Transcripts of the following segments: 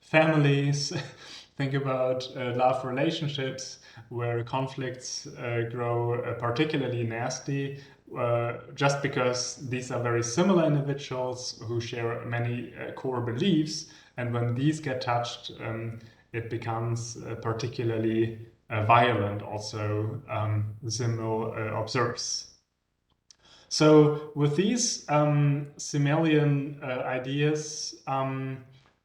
families, think about love relationships where conflicts grow particularly nasty just because these are very similar individuals who share many core beliefs. And when these get touched, it becomes particularly violent, also Simmel observes. So with these Simmelian ideas,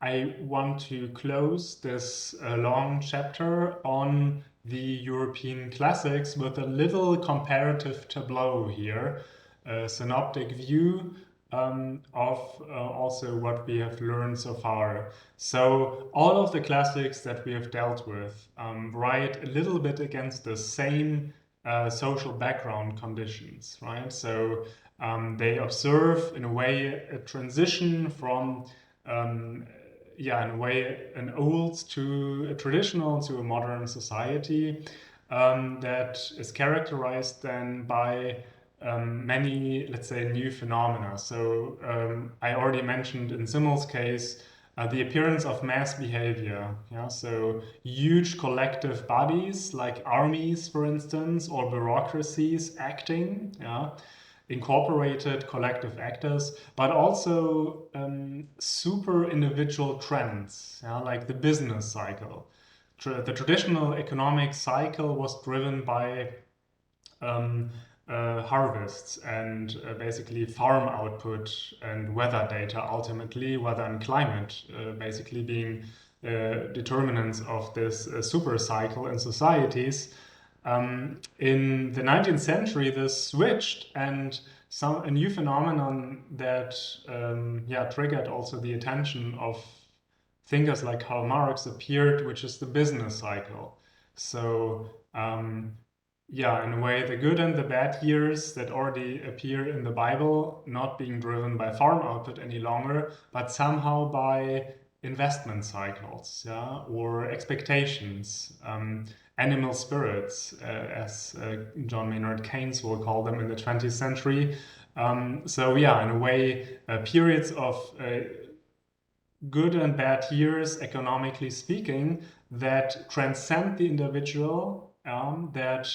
I want to close this long chapter on the European classics with a little comparative tableau here, a synoptic view of also what we have learned so far. So all of the classics that we have dealt with write a little bit against the same social background conditions, right? So they observe, in a way, a transition from in a way, an old to a traditional to a modern society that is characterized then by many, let's say, new phenomena. So I already mentioned in Simmel's case the appearance of mass behavior. Yeah, so huge collective bodies like armies, for instance, or bureaucracies acting. Yeah, incorporated collective actors, but also super individual trends, yeah, like the business cycle. The traditional economic cycle was driven by um, harvests and basically farm output and weather data, ultimately, weather and climate basically being determinants of this super cycle in societies. In the 19th century, this switched, and a new phenomenon that triggered also the attention of thinkers like Karl Marx appeared, which is the business cycle. So in a way, the good and the bad years that already appear in the Bible not being driven by farm output any longer, but somehow by investment cycles, yeah, or expectations, animal spirits, as John Maynard Keynes will call them in the 20th century. In a way, periods of good and bad years, economically speaking, that transcend the individual, that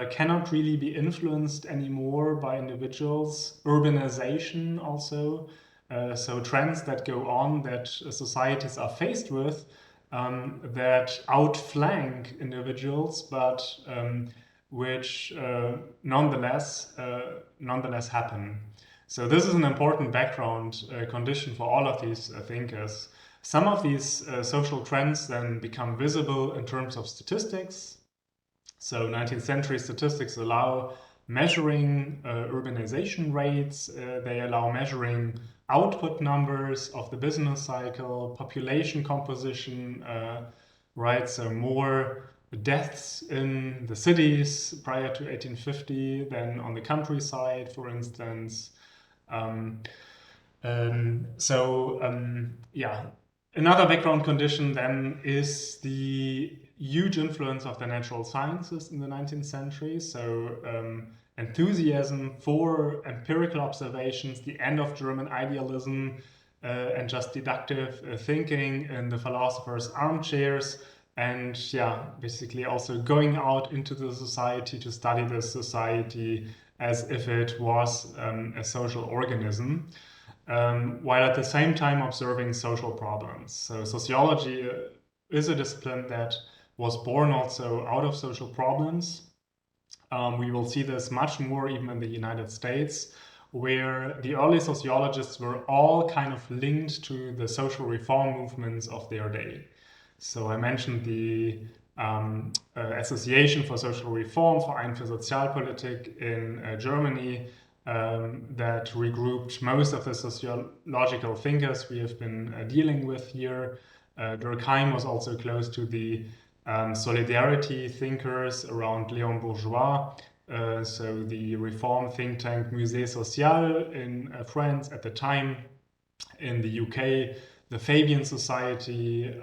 cannot really be influenced anymore by individuals. Urbanization also. So trends that go on that societies are faced with that outflank individuals, but which nonetheless happen. So this is an important background condition for all of these thinkers. Some of these social trends then become visible in terms of statistics. So 19th century statistics allow measuring urbanization rates. They allow measuring output numbers of the business cycle, population composition, right? So more deaths in the cities prior to 1850 than on the countryside, for instance. Um, Another background condition then is the huge influence of the natural sciences in the 19th century. So enthusiasm for empirical observations, the end of German idealism, and just deductive thinking in the philosophers' armchairs, and basically also going out into the society to study the society as if it was a social organism, while at the same time observing social problems. So sociology is a discipline that was born also out of social problems. We will see this much more even in the United States, where the early sociologists were all kind of linked to the social reform movements of their day. So I mentioned the Association for Social Reform, Verein für Sozialpolitik in Germany, that regrouped most of the sociological thinkers we have been dealing with here. Durkheim was also close to the solidarity thinkers around Léon Bourgeois. So the reform think tank Musée Social in France at the time. In the UK, the Fabian Society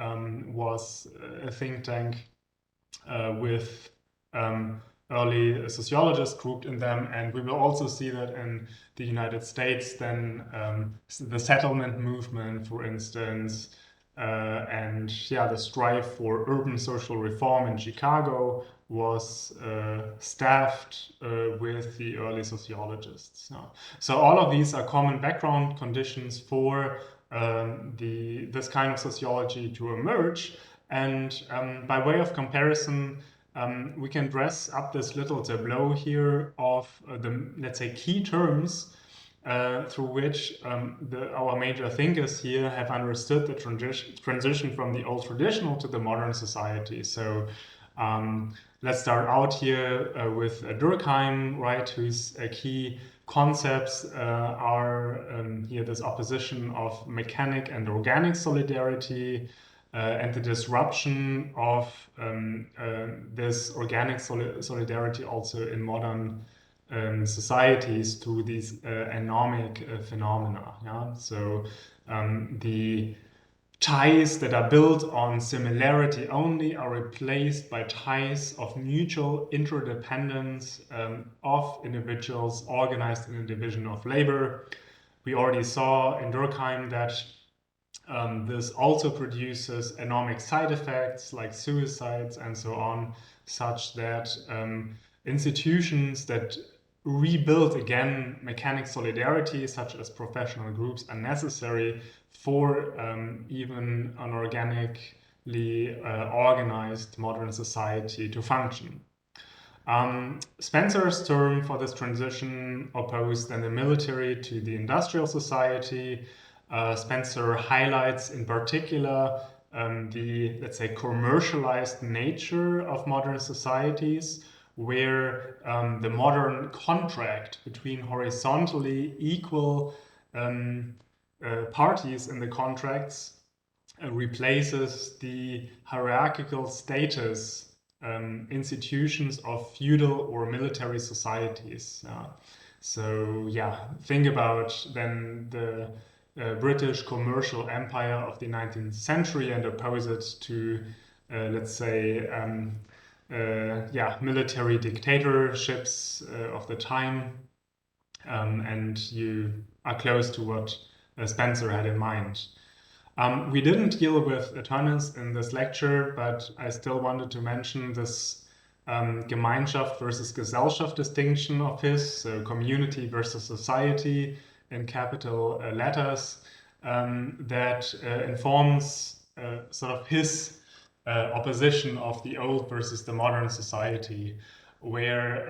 was a think tank with early sociologists grouped in them, and we will also see that in the United States then the settlement movement, for instance, And yeah, the strive for urban social reform in Chicago was staffed with the early sociologists. So all of these are common background conditions for this kind of sociology to emerge. And by way of comparison, we can dress up this little tableau here of the, let's say, key terms through which our major thinkers here have understood the transition from the old traditional to the modern society. So let's start out here with Durkheim, right, whose key concepts are here this opposition of mechanic and organic solidarity, and the disruption of this organic solidarity also in modern societies to these anomic phenomena. Yeah? So the ties that are built on similarity only are replaced by ties of mutual interdependence of individuals organized in a division of labor. We already saw in Durkheim that this also produces anomic side effects like suicides and so on, such that institutions that rebuild again mechanic solidarity, such as professional groups, are necessary for even an organically organized modern society to function. Spencer's term for this transition opposed then the military to the industrial society. Spencer highlights in particular the, let's say, commercialized nature of modern societies, where the modern contract between horizontally equal parties in the contracts replaces the hierarchical status institutions of feudal or military societies. So yeah, think about then the British commercial empire of the 19th century and oppose it to, let's say, yeah, military dictatorships of the time, and you are close to what Spencer had in mind. We didn't deal with Eternus in this lecture, but I still wanted to mention this Gemeinschaft versus Gesellschaft distinction of his, so community versus society in capital letters, that informs sort of his opposition of the old versus the modern society, where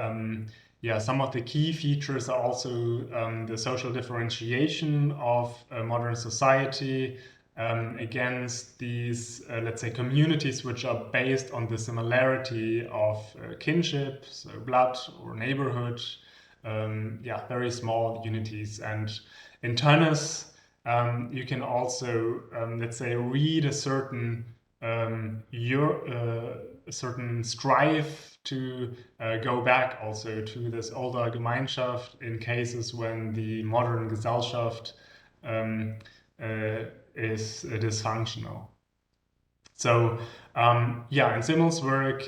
yeah, some of the key features are also the social differentiation of modern society against these, let's say, communities which are based on the similarity of kinship, so blood or neighborhood, yeah, very small unities. And in Turnus, you can also, let's say, read a certain a certain strive to go back also to this older Gemeinschaft in cases when the modern Gesellschaft is dysfunctional. So yeah, in Simmel's work,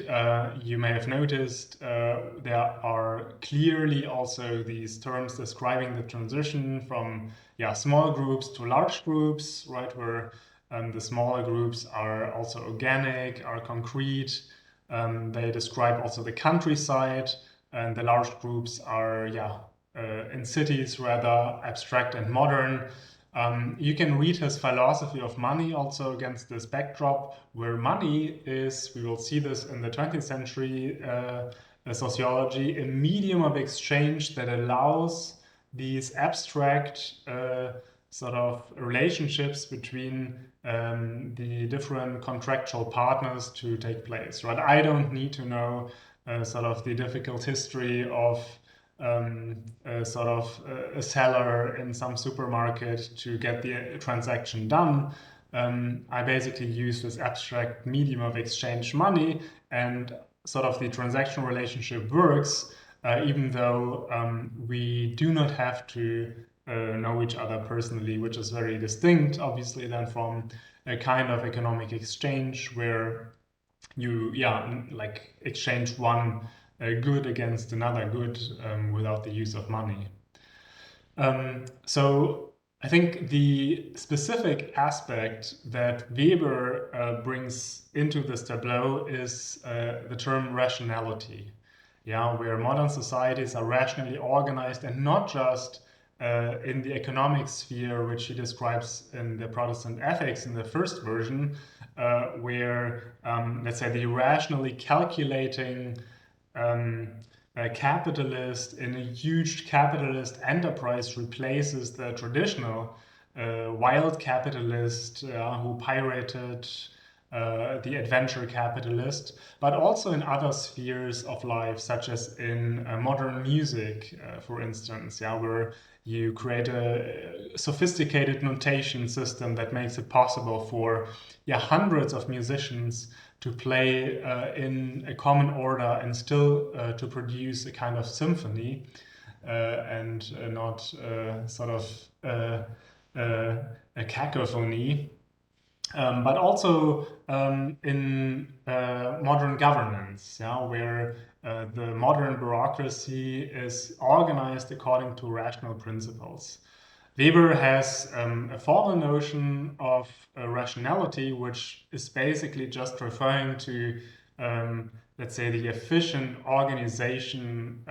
you may have noticed there are clearly also these terms describing the transition from small groups to large groups, right, where the smaller groups are also organic, are concrete. They describe also the countryside, and the large groups are in cities rather abstract and modern. You can read his philosophy of money also against this backdrop, where money is, we will see this in the 20th century sociology, a medium of exchange that allows these abstract sort of relationships between the different contractual partners to take place, right? I don't need to know sort of the difficult history of sort of a seller in some supermarket to get the transaction done. I basically use this abstract medium of exchange money, and sort of the transaction relationship works, even though we do not have to know each other personally, which is very distinct, obviously, then from a kind of economic exchange where you, like exchange one good against another good without the use of money. So I think the specific aspect that Weber brings into this tableau is the term rationality. Yeah, where modern societies are rationally organized and not just in the economic sphere, which he describes in the Protestant Ethics in the first version, where, let's say, the rationally calculating um, a capitalist in a huge capitalist enterprise replaces the traditional wild capitalist who pirated the adventure capitalist, but also in other spheres of life, such as in modern music, for instance, yeah, where you create a sophisticated notation system that makes it possible for hundreds of musicians to play in a common order and still to produce a kind of symphony and not sort of a cacophony. But also in modern governance, yeah, where the modern bureaucracy is organized according to rational principles. Weber has a formal notion of rationality, which is basically just referring to, let's say, the efficient organization,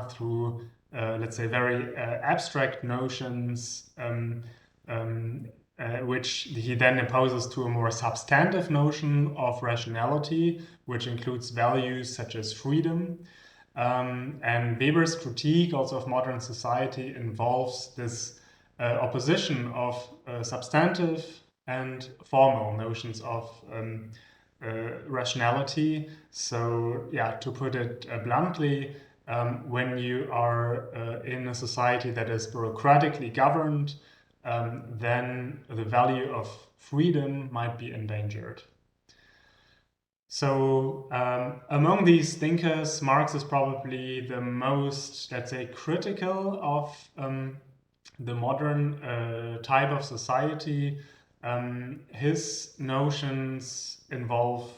through, let's say, very abstract notions, which he then imposes to a more substantive notion of rationality, which includes values such as freedom. And Weber's critique also of modern society involves this opposition of substantive and formal notions of rationality. So, yeah, to put it bluntly, when you are in a society that is bureaucratically governed, then the value of freedom might be endangered. So, among these thinkers, Marx is probably the most, let's say, critical of the modern type of society. His notions involve